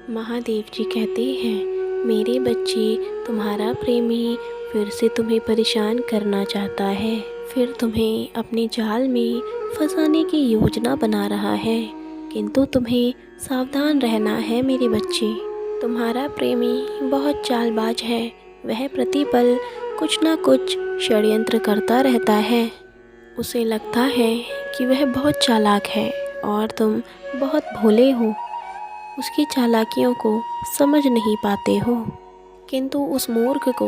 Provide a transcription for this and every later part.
महादेव जी कहते हैं, मेरे बच्चे, तुम्हारा प्रेमी फिर से तुम्हें परेशान करना चाहता है। फिर तुम्हें अपने जाल में फंसाने की योजना बना रहा है। किंतु तुम्हें सावधान रहना है मेरे बच्चे। तुम्हारा प्रेमी बहुत चालबाज है। वह प्रतिपल कुछ ना कुछ षड्यंत्र करता रहता है। उसे लगता है कि वह बहुत चालाक है और तुम बहुत भोले हो। उसकी चालाकियों को समझ नहीं पाते हो। किंतु उस मूर्ख को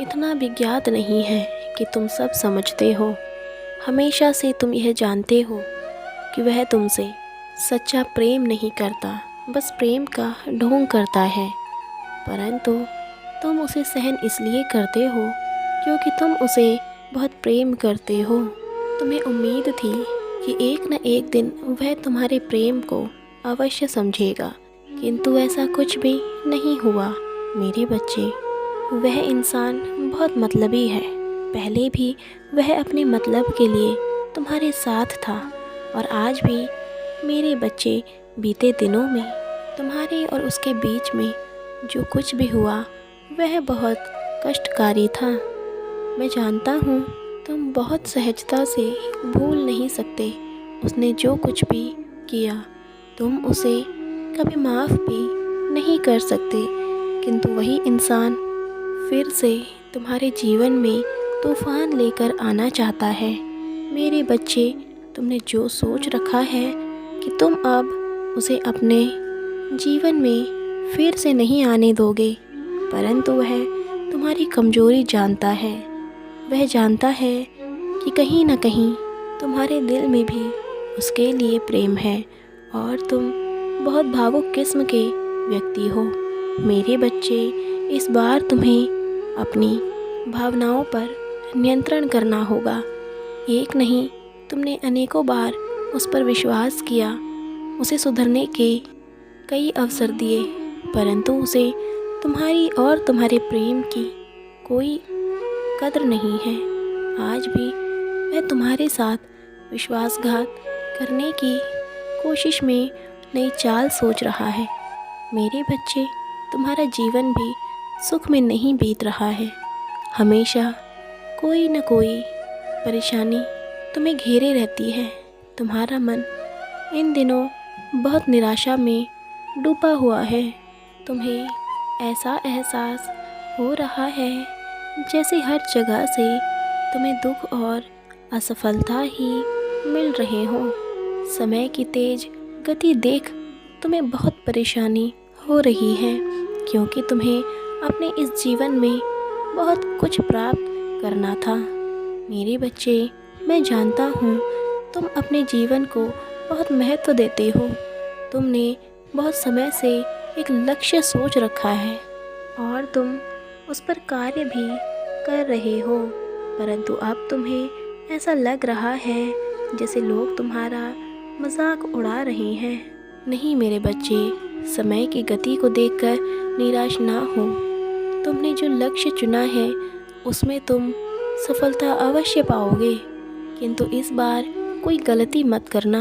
इतना भी ज्ञात नहीं है कि तुम सब समझते हो। हमेशा से तुम यह जानते हो कि वह तुमसे सच्चा प्रेम नहीं करता, बस प्रेम का ढोंग करता है। परंतु तुम उसे सहन इसलिए करते हो क्योंकि तुम उसे बहुत प्रेम करते हो। तुम्हें उम्मीद थी कि एक न एक दिन वह तुम्हारे प्रेम को अवश्य समझेगा, किंतु ऐसा कुछ भी नहीं हुआ मेरे बच्चे। वह इंसान बहुत मतलबी है। पहले भी वह अपने मतलब के लिए तुम्हारे साथ था और आज भी मेरे बच्चे। बीते दिनों में तुम्हारे और उसके बीच में जो कुछ भी हुआ वह बहुत कष्टकारी था। मैं जानता हूँ तुम बहुत सहजता से भूल नहीं सकते उसने जो कुछ भी किया। तुम उसे कभी माफ़ भी नहीं कर सकते, किंतु वही इंसान फिर से तुम्हारे जीवन में तूफ़ान लेकर आना चाहता है। मेरे बच्चे, तुमने जो सोच रखा है कि तुम अब उसे अपने जीवन में फिर से नहीं आने दोगे, परंतु वह तुम्हारी कमज़ोरी जानता है। वह जानता है कि कहीं ना कहीं तुम्हारे दिल में भी उसके लिए प्रेम है और तुम बहुत भावुक किस्म के व्यक्ति हो। मेरे बच्चे, इस बार तुम्हें अपनी भावनाओं पर नियंत्रण करना होगा। एक नहीं, तुमने अनेकों बार उस पर विश्वास किया, उसे सुधरने के कई अवसर दिए, परंतु उसे तुम्हारी और तुम्हारे प्रेम की कोई कद्र नहीं है। आज भी वह तुम्हारे साथ विश्वासघात करने की कोशिश में नई चाल सोच रहा है। मेरे बच्चे, तुम्हारा जीवन भी सुख में नहीं बीत रहा है। हमेशा कोई न कोई परेशानी तुम्हें घेरे रहती है। तुम्हारा मन इन दिनों बहुत निराशा में डूबा हुआ है। तुम्हें ऐसा एहसास हो रहा है जैसे हर जगह से तुम्हें दुख और असफलता ही मिल रहे हो। समय की तेज गति देख तुम्हें बहुत परेशानी हो रही है, क्योंकि तुम्हें अपने इस जीवन में बहुत कुछ प्राप्त करना था। मेरे बच्चे, मैं जानता हूँ तुम अपने जीवन को बहुत महत्व देते हो। तुमने बहुत समय से एक लक्ष्य सोच रखा है और तुम उस पर कार्य भी कर रहे हो, परंतु अब तुम्हें ऐसा लग रहा है जैसे लोग तुम्हारा मजाक उड़ा रहे हैं। नहीं मेरे बच्चे, समय की गति को देखकर निराश ना हो। तुमने जो लक्ष्य चुना है उसमें तुम सफलता अवश्य पाओगे, किंतु इस बार कोई गलती मत करना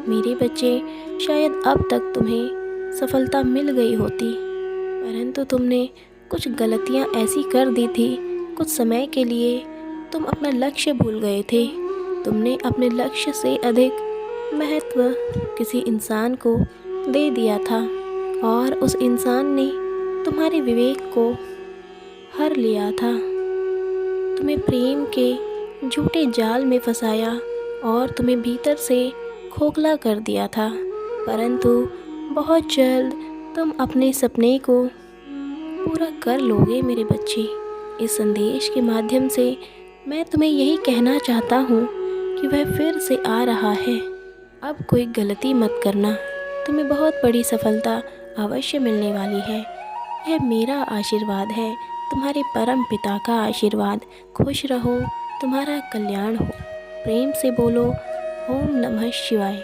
मेरे बच्चे। शायद अब तक तुम्हें सफलता मिल गई होती, परंतु तुमने कुछ गलतियां ऐसी कर दी थी। कुछ समय के लिए तुम अपना लक्ष्य भूल गए थे। तुमने अपने लक्ष्य से अधिक महत्व किसी इंसान को दे दिया था और उस इंसान ने तुम्हारे विवेक को हर लिया था। तुम्हें प्रेम के झूठे जाल में फंसाया और तुम्हें भीतर से खोखला कर दिया था, परंतु बहुत जल्द तुम अपने सपने को पूरा कर लोगे मेरे बच्चे। इस संदेश के माध्यम से मैं तुम्हें यही कहना चाहता हूँ कि वह फिर से आ रहा है। अब कोई गलती मत करना, तुम्हें बहुत बड़ी सफलता अवश्य मिलने वाली है। यह मेरा आशीर्वाद है, तुम्हारे परम पिता का आशीर्वाद। खुश रहो, तुम्हारा कल्याण हो। प्रेम से बोलो ओम नमः शिवाय।